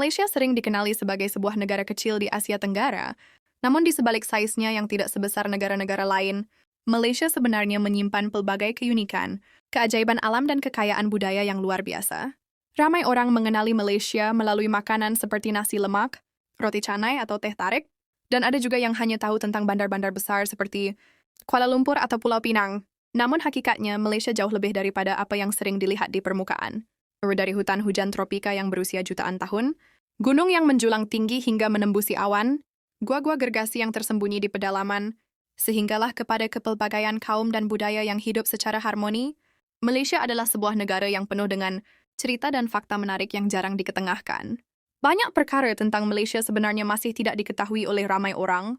Malaysia sering dikenali sebagai sebuah negara kecil di Asia Tenggara, namun di sebalik saiznya yang tidak sebesar negara-negara lain, Malaysia sebenarnya menyimpan pelbagai keunikan, keajaiban alam dan kekayaan budaya yang luar biasa. Ramai orang mengenali Malaysia melalui makanan seperti nasi lemak, roti canai atau teh tarik, dan ada juga yang hanya tahu tentang bandar-bandar besar seperti Kuala Lumpur atau Pulau Pinang. Namun hakikatnya, Malaysia jauh lebih daripada apa yang sering dilihat di permukaan. Dari hutan hujan tropika yang berusia jutaan tahun, gunung yang menjulang tinggi hingga menembusi awan, gua-gua gergasi yang tersembunyi di pedalaman, sehinggalah kepada kepelbagaian kaum dan budaya yang hidup secara harmoni, Malaysia adalah sebuah negara yang penuh dengan cerita dan fakta menarik yang jarang diketengahkan. Banyak perkara tentang Malaysia sebenarnya masih tidak diketahui oleh ramai orang,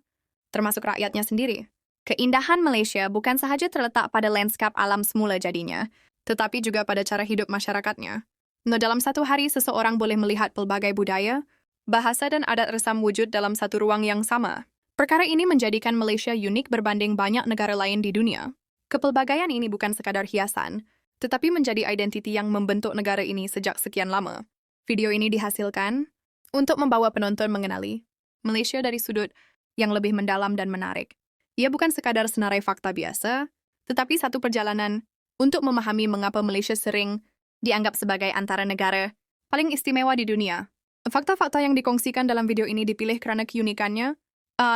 termasuk rakyatnya sendiri. Keindahan Malaysia bukan sahaja terletak pada lanskap alam semula jadinya, tetapi juga pada cara hidup masyarakatnya. Dalam satu hari, seseorang boleh melihat pelbagai budaya, bahasa dan adat resam wujud dalam satu ruang yang sama. Perkara ini menjadikan Malaysia unik berbanding banyak negara lain di dunia. Kepelbagaian ini bukan sekadar hiasan, tetapi menjadi identiti yang membentuk negara ini sejak sekian lama. Video ini dihasilkan untuk membawa penonton mengenali Malaysia dari sudut yang lebih mendalam dan menarik. Ia bukan sekadar senarai fakta biasa, tetapi satu perjalanan untuk memahami mengapa Malaysia sering dianggap sebagai antara negara paling istimewa di dunia. Fakta-fakta yang dikongsikan dalam video ini dipilih karena keunikannya,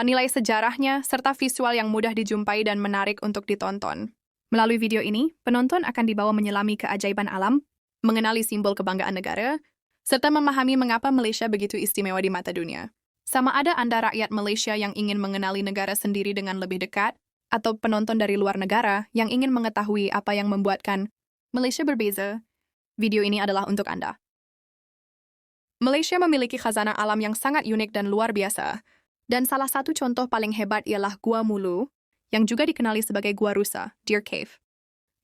nilai sejarahnya, serta visual yang mudah dijumpai dan menarik untuk ditonton. Melalui video ini, penonton akan dibawa menyelami keajaiban alam, mengenali simbol kebanggaan negara, serta memahami mengapa Malaysia begitu istimewa di mata dunia. Sama ada Anda rakyat Malaysia yang ingin mengenali negara sendiri dengan lebih dekat, atau penonton dari luar negara yang ingin mengetahui apa yang membuatkan Malaysia berbeza, video ini adalah untuk Anda. Malaysia memiliki khazanah alam yang sangat unik dan luar biasa, dan salah satu contoh paling hebat ialah Gua Mulu, yang juga dikenali sebagai Gua Rusa, Deer Cave.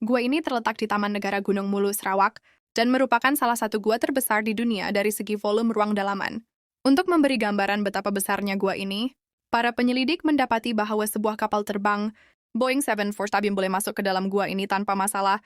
Gua ini terletak di Taman Negara Gunung Mulu, Sarawak, dan merupakan salah satu gua terbesar di dunia dari segi volume ruang dalaman. Untuk memberi gambaran betapa besarnya gua ini, para penyelidik mendapati bahwa sebuah kapal terbang Boeing 747 boleh masuk ke dalam gua ini tanpa masalah.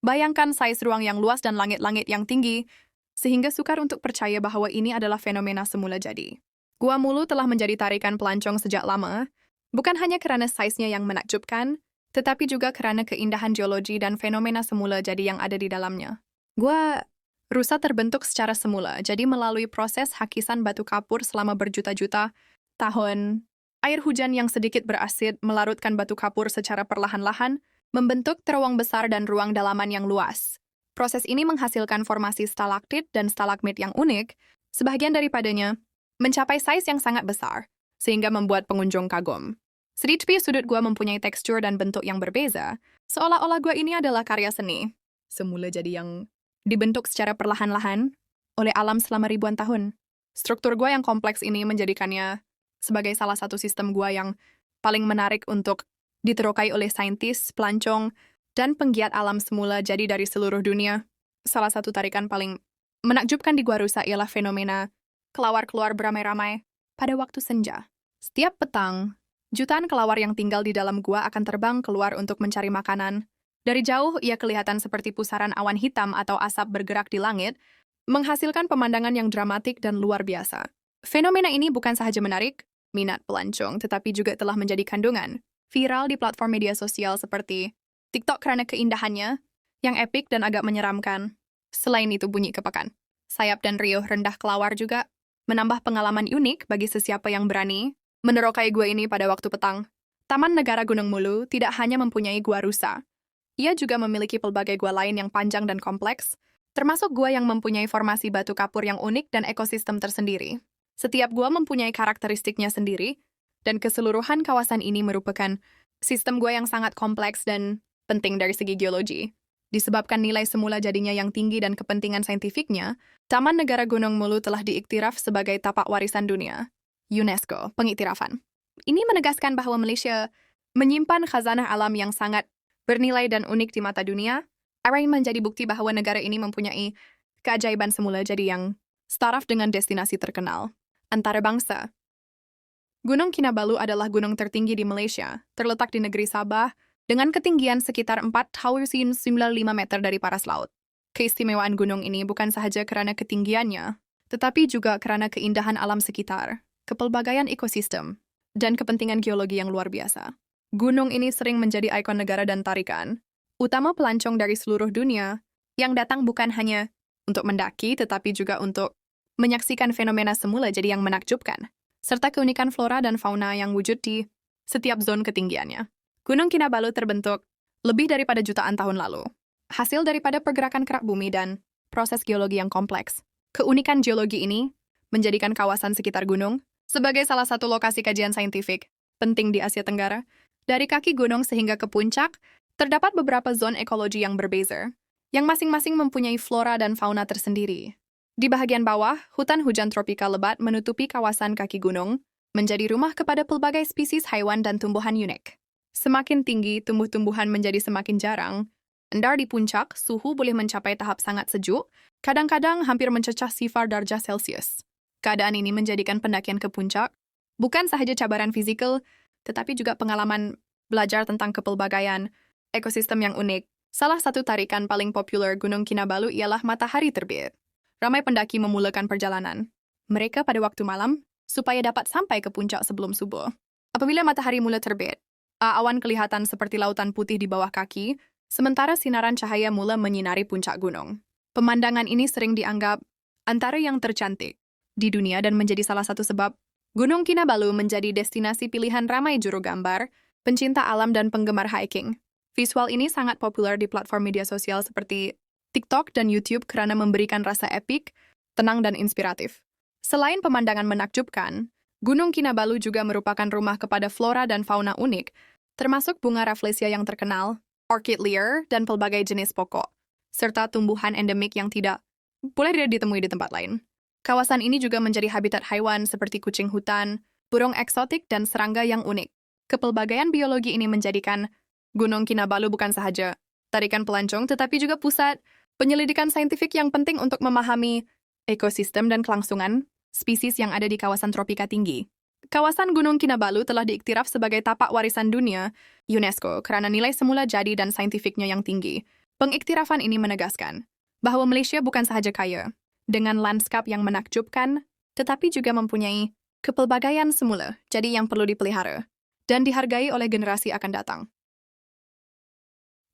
Bayangkan saiz ruang yang luas dan langit-langit yang tinggi, sehingga sukar untuk percaya bahwa ini adalah fenomena semula jadi. Gua Mulu telah menjadi tarikan pelancong sejak lama, bukan hanya karena saiznya yang menakjubkan, tetapi juga karena keindahan geologi dan fenomena semula jadi yang ada di dalamnya. Gua Rusa terbentuk secara semula, jadi melalui proses hakisan batu kapur selama berjuta-juta tahun. Air hujan yang sedikit berasid melarutkan batu kapur secara perlahan-lahan, membentuk terowong besar dan ruang dalaman yang luas. Proses ini menghasilkan formasi stalaktit dan stalagmit yang unik, sebagian daripadanya mencapai saiz yang sangat besar, sehingga membuat pengunjung kagum. Setiap sudut gua mempunyai tekstur dan bentuk yang berbeza, seolah-olah gua ini adalah karya seni. Semula jadi yang dibentuk secara perlahan-lahan oleh alam selama ribuan tahun. Struktur gua yang kompleks ini menjadikannya sebagai salah satu sistem gua yang paling menarik untuk diterokai oleh saintis, pelancong, dan penggiat alam semula jadi dari seluruh dunia. Salah satu tarikan paling menakjubkan di Gua Rusa ialah fenomena kelawar keluar beramai-ramai pada waktu senja. Setiap petang, jutaan kelawar yang tinggal di dalam gua akan terbang keluar untuk mencari makanan. Dari jauh, ia kelihatan seperti pusaran awan hitam atau asap bergerak di langit, menghasilkan pemandangan yang dramatik dan luar biasa. Fenomena ini bukan sahaja menarik minat pelancong, tetapi juga telah menjadi kandungan viral di platform media sosial seperti TikTok karena keindahannya yang epik dan agak menyeramkan. Selain itu bunyi kepakan, sayap dan riuh rendah kelawar juga menambah pengalaman unik bagi sesiapa yang berani menerokai gua ini pada waktu petang. Taman Negara Gunung Mulu tidak hanya mempunyai Gua Rusa. Ia juga memiliki pelbagai gua lain yang panjang dan kompleks, termasuk gua yang mempunyai formasi batu kapur yang unik dan ekosistem tersendiri. Setiap gua mempunyai karakteristiknya sendiri, dan keseluruhan kawasan ini merupakan sistem gua yang sangat kompleks dan penting dari segi geologi. Disebabkan nilai semula jadinya yang tinggi dan kepentingan saintifiknya, Taman Negara Gunung Mulu telah diiktiraf sebagai tapak warisan dunia, UNESCO, pengiktirafan. Ini menegaskan bahwa Malaysia menyimpan khazanah alam yang sangat bernilai dan unik di mata dunia. Ini menjadi bukti bahwa negara ini mempunyai keajaiban semula jadi yang setaraf dengan destinasi terkenal antara bangsa. Gunung Kinabalu adalah gunung tertinggi di Malaysia, terletak di negeri Sabah, dengan ketinggian sekitar 4,95 meter dari paras laut. Keistimewaan gunung ini bukan sahaja karena ketinggiannya, tetapi juga karena keindahan alam sekitar, kepelbagaian ekosistem, dan kepentingan geologi yang luar biasa. Gunung ini sering menjadi ikon negara dan tarikan, utama pelancong dari seluruh dunia, yang datang bukan hanya untuk mendaki, tetapi juga untuk menyaksikan fenomena semula jadi yang menakjubkan, serta keunikan flora dan fauna yang wujud di setiap zon ketinggiannya. Gunung Kinabalu terbentuk lebih daripada jutaan tahun lalu, hasil daripada pergerakan kerak bumi dan proses geologi yang kompleks. Keunikan geologi ini menjadikan kawasan sekitar gunung sebagai salah satu lokasi kajian saintifik penting di Asia Tenggara. Dari kaki gunung sehingga ke puncak, terdapat beberapa zon ekologi yang berbeza, yang masing-masing mempunyai flora dan fauna tersendiri. Di bagian bawah, hutan hujan tropika lebat menutupi kawasan kaki gunung, menjadi rumah kepada pelbagai spesies haiwan dan tumbuhan unik. Semakin tinggi, tumbuh-tumbuhan menjadi semakin jarang. Endar di puncak, suhu boleh mencapai tahap sangat sejuk, kadang-kadang hampir mencecah sifar darjah Celcius. Keadaan ini menjadikan pendakian ke puncak bukan sahaja cabaran fisikal, tetapi juga pengalaman belajar tentang kepelbagaian, ekosistem yang unik. Salah satu tarikan paling populer Gunung Kinabalu ialah matahari terbit. Ramai pendaki memulakan perjalanan mereka pada waktu malam supaya dapat sampai ke puncak sebelum subuh. Apabila matahari mula terbit, awan kelihatan seperti lautan putih di bawah kaki, sementara sinaran cahaya mula menyinari puncak gunung. Pemandangan ini sering dianggap antara yang tercantik di dunia dan menjadi salah satu sebab Gunung Kinabalu menjadi destinasi pilihan ramai juru gambar, pencinta alam dan penggemar hiking. Visual ini sangat populer di platform media sosial seperti TikTok dan YouTube karena memberikan rasa epik, tenang dan inspiratif. Selain pemandangan menakjubkan, Gunung Kinabalu juga merupakan rumah kepada flora dan fauna unik, termasuk bunga rafflesia yang terkenal, orchid lyre, dan pelbagai jenis pokok, serta tumbuhan endemik yang tidak boleh ditemui di tempat lain. Kawasan ini juga menjadi habitat haiwan seperti kucing hutan, burung eksotik, dan serangga yang unik. Kepelbagaian biologi ini menjadikan Gunung Kinabalu bukan sahaja tarikan pelancong, tetapi juga pusat penyelidikan saintifik yang penting untuk memahami ekosistem dan kelangsungan spesies yang ada di kawasan tropika tinggi. Kawasan Gunung Kinabalu telah diiktiraf sebagai tapak warisan dunia UNESCO karena nilai semula jadi dan saintifiknya yang tinggi. Pengiktirafan ini menegaskan bahwa Malaysia bukan sahaja kaya dengan lanskap yang menakjubkan, tetapi juga mempunyai kepelbagaian semula, jadi yang perlu dipelihara dan dihargai oleh generasi akan datang.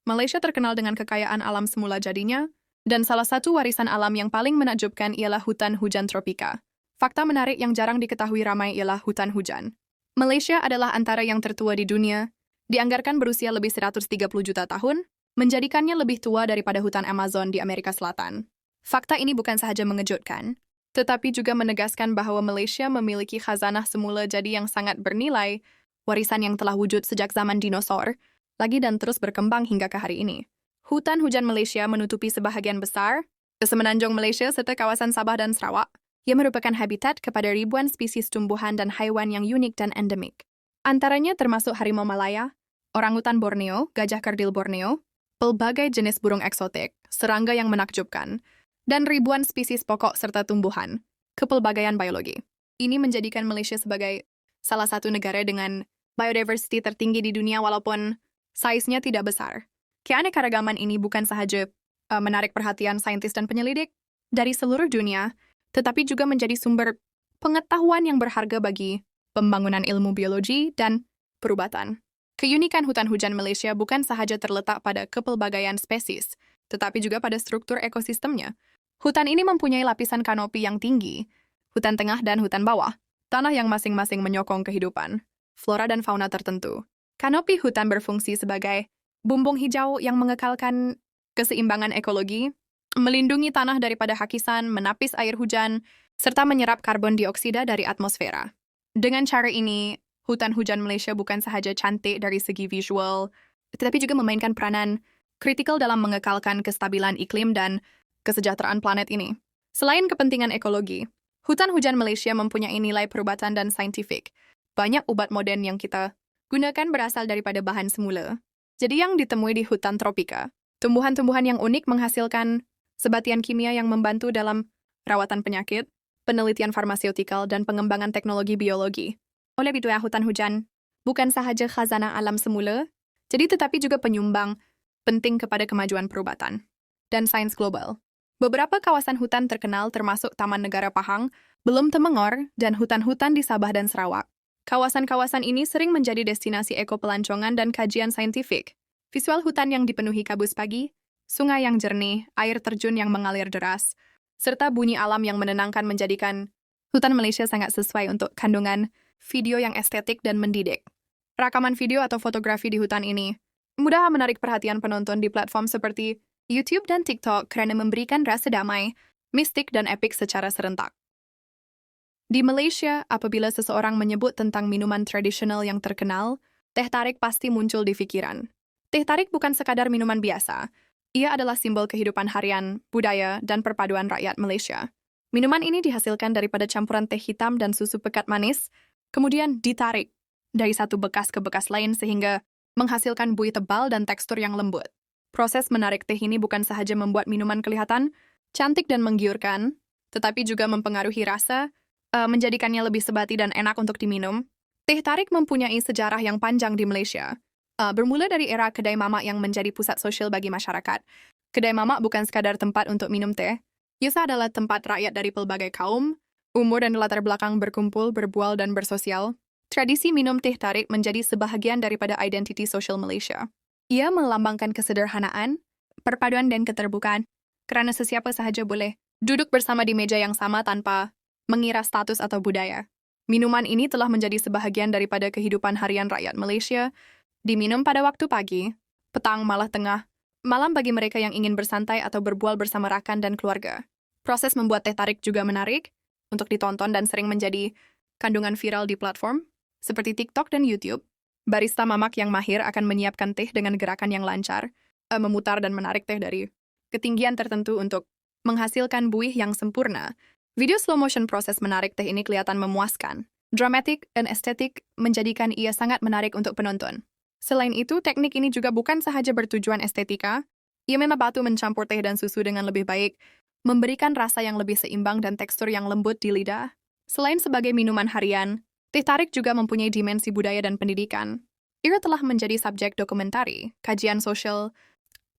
Malaysia terkenal dengan kekayaan alam semula jadinya, dan salah satu warisan alam yang paling menakjubkan ialah hutan hujan tropika. Fakta menarik yang jarang diketahui ramai ialah hutan hujan. Malaysia adalah antara yang tertua di dunia, dianggarkan berusia lebih 130 juta tahun, menjadikannya lebih tua daripada hutan Amazon di Amerika Selatan. Fakta ini bukan sahaja mengejutkan, tetapi juga menegaskan bahwa Malaysia memiliki khazanah semula jadi yang sangat bernilai, warisan yang telah wujud sejak zaman dinosaur, lagi dan terus berkembang hingga ke hari ini. Hutan hujan Malaysia menutupi sebahagian besar semenanjung Malaysia serta kawasan Sabah dan Sarawak, yang merupakan habitat kepada ribuan spesies tumbuhan dan haiwan yang unik dan endemik. Antaranya termasuk harimau Malaya, orangutan Borneo, gajah kerdil Borneo, pelbagai jenis burung eksotik, serangga yang menakjubkan, dan ribuan spesies pokok serta tumbuhan, kepelbagaian biologi. Ini menjadikan Malaysia sebagai salah satu negara dengan biodiversity tertinggi di dunia walaupun saiznya tidak besar. Keanekaragaman ini bukan sahaja menarik perhatian saintis dan penyelidik dari seluruh dunia, tetapi juga menjadi sumber pengetahuan yang berharga bagi pembangunan ilmu biologi dan perubatan. Keunikan hutan hujan Malaysia bukan sahaja terletak pada kepelbagaian spesies, tetapi juga pada struktur ekosistemnya. Hutan ini mempunyai lapisan kanopi yang tinggi, hutan tengah dan hutan bawah, tanah yang masing-masing menyokong kehidupan, flora dan fauna tertentu. Kanopi hutan berfungsi sebagai bumbung hijau yang mengekalkan keseimbangan ekologi, melindungi tanah daripada hakisan, menapis air hujan, serta menyerap karbon dioksida dari atmosfera. Dengan cara ini, hutan hujan Malaysia bukan sahaja cantik dari segi visual, tetapi juga memainkan peranan kritikal dalam mengekalkan kestabilan iklim dan kesejahteraan planet ini. Selain kepentingan ekologi, hutan hujan Malaysia mempunyai nilai perubatan dan saintifik. Banyak ubat modern yang kita gunakan berasal daripada bahan semula. Jadi yang ditemui di hutan tropika, tumbuhan-tumbuhan yang unik menghasilkan sebatian kimia yang membantu dalam rawatan penyakit, penelitian farmaseutikal, dan pengembangan teknologi biologi. Oleh itu, hutan hujan bukan sahaja khazanah alam semula, jadi tetapi juga penyumbang penting kepada kemajuan perubatan dan sains global. Beberapa kawasan hutan terkenal termasuk Taman Negara Pahang, Belum Temengor, dan hutan-hutan di Sabah dan Sarawak. Kawasan-kawasan ini sering menjadi destinasi ekopelancongan dan kajian saintifik. Visual hutan yang dipenuhi kabus pagi, sungai yang jernih, air terjun yang mengalir deras, serta bunyi alam yang menenangkan menjadikan hutan Malaysia sangat sesuai untuk kandungan video yang estetik dan mendidik. Rakaman video atau fotografi di hutan ini mudah menarik perhatian penonton di platform seperti YouTube dan TikTok karena memberikan rasa damai, mistik, dan epik secara serentak. Di Malaysia, apabila seseorang menyebut tentang minuman tradisional yang terkenal, teh tarik pasti muncul di pikiran. Teh tarik bukan sekadar minuman biasa. Ia adalah simbol kehidupan harian, budaya, dan perpaduan rakyat Malaysia. Minuman ini dihasilkan daripada campuran teh hitam dan susu pekat manis, kemudian ditarik dari satu bekas ke bekas lain sehingga menghasilkan buih tebal dan tekstur yang lembut. Proses menarik teh ini bukan sahaja membuat minuman kelihatan cantik dan menggiurkan, tetapi juga mempengaruhi rasa, menjadikannya lebih sebati dan enak untuk diminum. Teh tarik mempunyai sejarah yang panjang di Malaysia. Bermula dari era kedai mamak yang menjadi pusat sosial bagi masyarakat. Kedai mamak bukan sekadar tempat untuk minum teh. Ia adalah tempat rakyat dari pelbagai kaum, umur dan latar belakang berkumpul, berbual, dan bersosial. Tradisi minum teh tarik menjadi sebahagian daripada identiti sosial Malaysia. Ia melambangkan kesederhanaan, perpaduan dan keterbukaan, kerana sesiapa sahaja boleh duduk bersama di meja yang sama tanpa mengira status atau budaya. Minuman ini telah menjadi sebahagian daripada kehidupan harian rakyat Malaysia, diminum pada waktu pagi, petang, malah tengah, malam bagi mereka yang ingin bersantai atau berbual bersama rakan dan keluarga. Proses membuat teh tarik juga menarik untuk ditonton dan sering menjadi kandungan viral di platform, seperti TikTok dan YouTube. Barista mamak yang mahir akan menyiapkan teh dengan gerakan yang lancar, memutar dan menarik teh dari ketinggian tertentu untuk menghasilkan buih yang sempurna. Video slow motion proses menarik teh ini kelihatan memuaskan. Dramatik dan estetik menjadikan ia sangat menarik untuk penonton. Selain itu, teknik ini juga bukan sahaja bertujuan estetika, ia membantu mencampur teh dan susu dengan lebih baik, memberikan rasa yang lebih seimbang dan tekstur yang lembut di lidah. Selain sebagai minuman harian, teh tarik juga mempunyai dimensi budaya dan pendidikan. Ia telah menjadi subjek dokumentari, kajian sosial,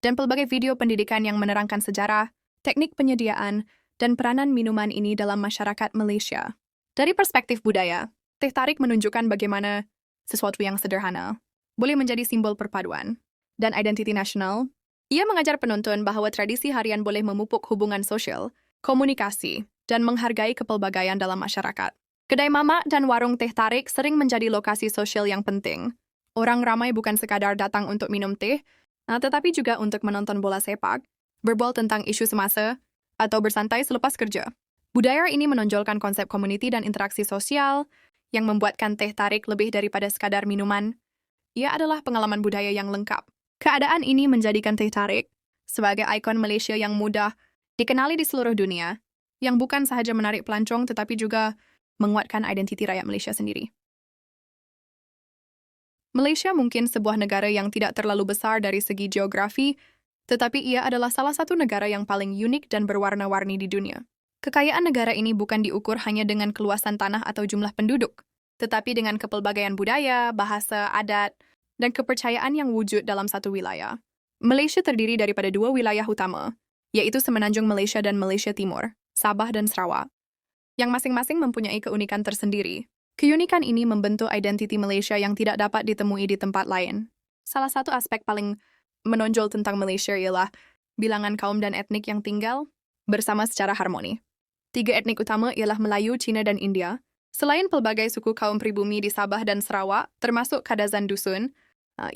dan pelbagai video pendidikan yang menerangkan sejarah, teknik penyediaan, dan peranan minuman ini dalam masyarakat Malaysia. Dari perspektif budaya, teh tarik menunjukkan bagaimana sesuatu yang sederhana boleh menjadi simbol perpaduan dan identiti nasional. Ia mengajar penonton bahawa tradisi harian boleh memupuk hubungan sosial, komunikasi, dan menghargai kepelbagaian dalam masyarakat. Kedai mamak dan warung teh tarik sering menjadi lokasi sosial yang penting. Orang ramai bukan sekadar datang untuk minum teh, tetapi juga untuk menonton bola sepak, berbual tentang isu semasa, atau bersantai selepas kerja. Budaya ini menonjolkan konsep komuniti dan interaksi sosial yang membuatkan teh tarik lebih daripada sekadar minuman. Ia adalah pengalaman budaya yang lengkap. Keadaan ini menjadikan teh tarik sebagai ikon Malaysia yang mudah dikenali di seluruh dunia, yang bukan sahaja menarik pelancong tetapi juga menguatkan identiti rakyat Malaysia sendiri. Malaysia mungkin sebuah negara yang tidak terlalu besar dari segi geografi, tetapi ia adalah salah satu negara yang paling unik dan berwarna-warni di dunia. Kekayaan negara ini bukan diukur hanya dengan keluasan tanah atau jumlah penduduk, tetapi dengan kepelbagaian budaya, bahasa, adat, dan kepercayaan yang wujud dalam satu wilayah. Malaysia terdiri daripada dua wilayah utama, yaitu Semenanjung Malaysia dan Malaysia Timur, Sabah dan Sarawak, yang masing-masing mempunyai keunikan tersendiri. Keunikan ini membentuk identiti Malaysia yang tidak dapat ditemui di tempat lain. Salah satu aspek paling menonjol tentang Malaysia ialah bilangan kaum dan etnik yang tinggal bersama secara harmoni. 3 etnik utama ialah Melayu, Cina, dan India. Selain pelbagai suku kaum pribumi di Sabah dan Sarawak, termasuk Kadazan Dusun,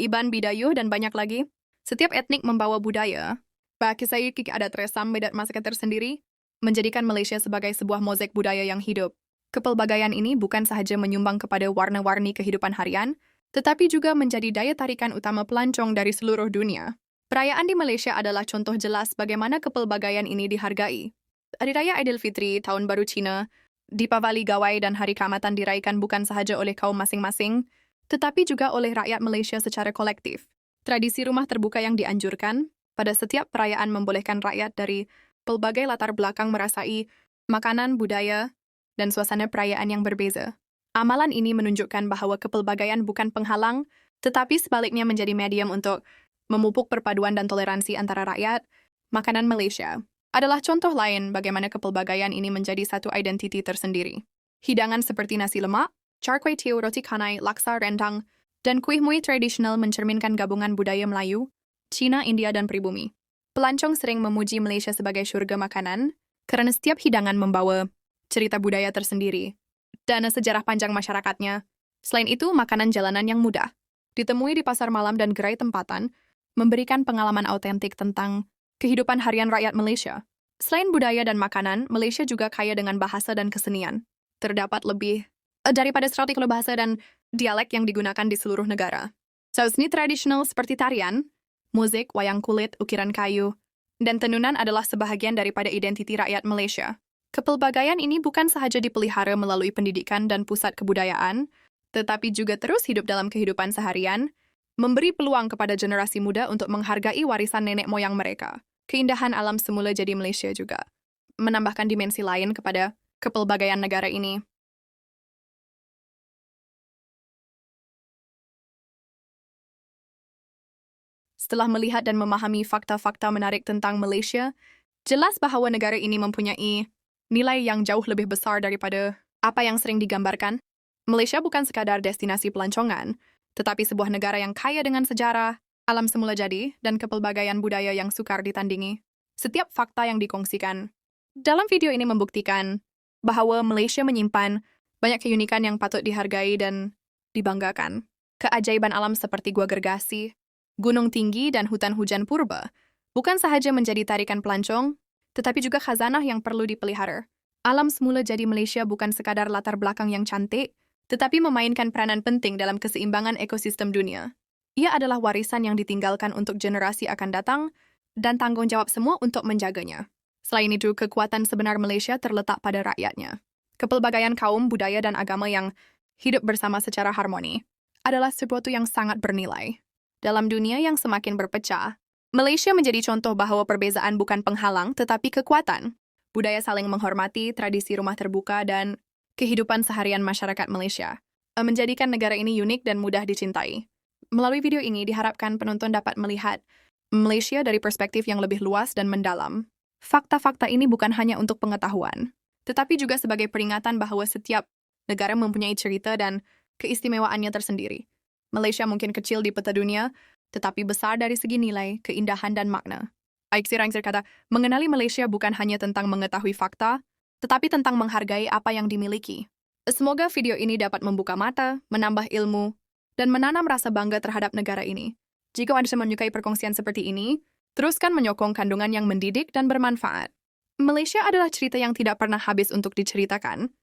Iban, Bidayuh, dan banyak lagi, setiap etnik membawa budaya, kisah adat resam dan masyarakat tersendiri, menjadikan Malaysia sebagai sebuah mozaik budaya yang hidup. Kepelbagaian ini bukan sahaja menyumbang kepada warna-warni kehidupan harian, tetapi juga menjadi daya tarikan utama pelancong dari seluruh dunia. Perayaan di Malaysia adalah contoh jelas bagaimana kepelbagaian ini dihargai. Hari Raya Aidilfitri, Tahun Baru Cina, Deepavali Gawai dan Hari Kaamatan dirayakan bukan sahaja oleh kaum masing-masing, tetapi juga oleh rakyat Malaysia secara kolektif. Tradisi rumah terbuka yang dianjurkan pada setiap perayaan membolehkan rakyat dari pelbagai latar belakang merasai makanan, budaya, dan suasana perayaan yang berbeza. Amalan ini menunjukkan bahawa kepelbagaian bukan penghalang, tetapi sebaliknya menjadi medium untuk memupuk perpaduan dan toleransi antara rakyat, makanan Malaysia, adalah contoh lain bagaimana kepelbagaian ini menjadi satu identiti tersendiri. Hidangan seperti nasi lemak, char kway teow, roti canai, laksa rendang, dan kuih muih tradisional mencerminkan gabungan budaya Melayu, Cina, India, dan pribumi. Pelancong sering memuji Malaysia sebagai surga makanan karena setiap hidangan membawa cerita budaya tersendiri dan sejarah panjang masyarakatnya. Selain itu, makanan jalanan yang mudah ditemui di pasar malam dan gerai tempatan memberikan pengalaman autentik tentang kehidupan harian rakyat Malaysia. Selain budaya dan makanan, Malaysia juga kaya dengan bahasa dan kesenian. Terdapat lebih daripada 100 bahasa dan dialek yang digunakan di seluruh negara. Seni tradisional seperti tarian, musik, wayang kulit, ukiran kayu, dan tenunan adalah sebahagian daripada identiti rakyat Malaysia. Kepelbagaian ini bukan sahaja dipelihara melalui pendidikan dan pusat kebudayaan, tetapi juga terus hidup dalam kehidupan seharian, memberi peluang kepada generasi muda untuk menghargai warisan nenek moyang mereka. Keindahan alam semula jadi Malaysia juga menambahkan dimensi lain kepada kepelbagaian negara ini. Setelah melihat dan memahami fakta-fakta menarik tentang Malaysia, jelas bahawa negara ini mempunyai nilai yang jauh lebih besar daripada apa yang sering digambarkan. Malaysia bukan sekadar destinasi pelancongan, tetapi sebuah negara yang kaya dengan sejarah, alam semula jadi, dan kepelbagaian budaya yang sukar ditandingi. Setiap fakta yang dikongsikan dalam video ini membuktikan bahawa Malaysia menyimpan banyak keunikan yang patut dihargai dan dibanggakan. Keajaiban alam seperti Gua Gergasi, gunung tinggi, dan hutan hujan purba bukan sahaja menjadi tarikan pelancong, tetapi juga khazanah yang perlu dipelihara. Alam semula jadi Malaysia bukan sekadar latar belakang yang cantik, tetapi memainkan peranan penting dalam keseimbangan ekosistem dunia. Ia adalah warisan yang ditinggalkan untuk generasi akan datang dan tanggung jawab semua untuk menjaganya. Selain itu, kekuatan sebenar Malaysia terletak pada rakyatnya. Kepelbagaian kaum, budaya, dan agama yang hidup bersama secara harmoni adalah sesuatu yang sangat bernilai. Dalam dunia yang semakin berpecah, Malaysia menjadi contoh bahawa perbezaan bukan penghalang tetapi kekuatan. Budaya saling menghormati, tradisi rumah terbuka, dan kehidupan seharian masyarakat Malaysia menjadikan negara ini unik dan mudah dicintai. Melalui video ini diharapkan penonton dapat melihat Malaysia dari perspektif yang lebih luas dan mendalam. Fakta-fakta ini bukan hanya untuk pengetahuan, tetapi juga sebagai peringatan bahawa setiap negara mempunyai cerita dan keistimewaannya tersendiri. Malaysia mungkin kecil di peta dunia, tetapi besar dari segi nilai, keindahan, dan makna. Aik Sirangsir kata, mengenali Malaysia bukan hanya tentang mengetahui fakta, tetapi tentang menghargai apa yang dimiliki. Semoga video ini dapat membuka mata, menambah ilmu, dan menanam rasa bangga terhadap negara ini. Jika Anda menyukai perkongsian seperti ini, teruskan menyokong kandungan yang mendidik dan bermanfaat. Malaysia adalah cerita yang tidak pernah habis untuk diceritakan,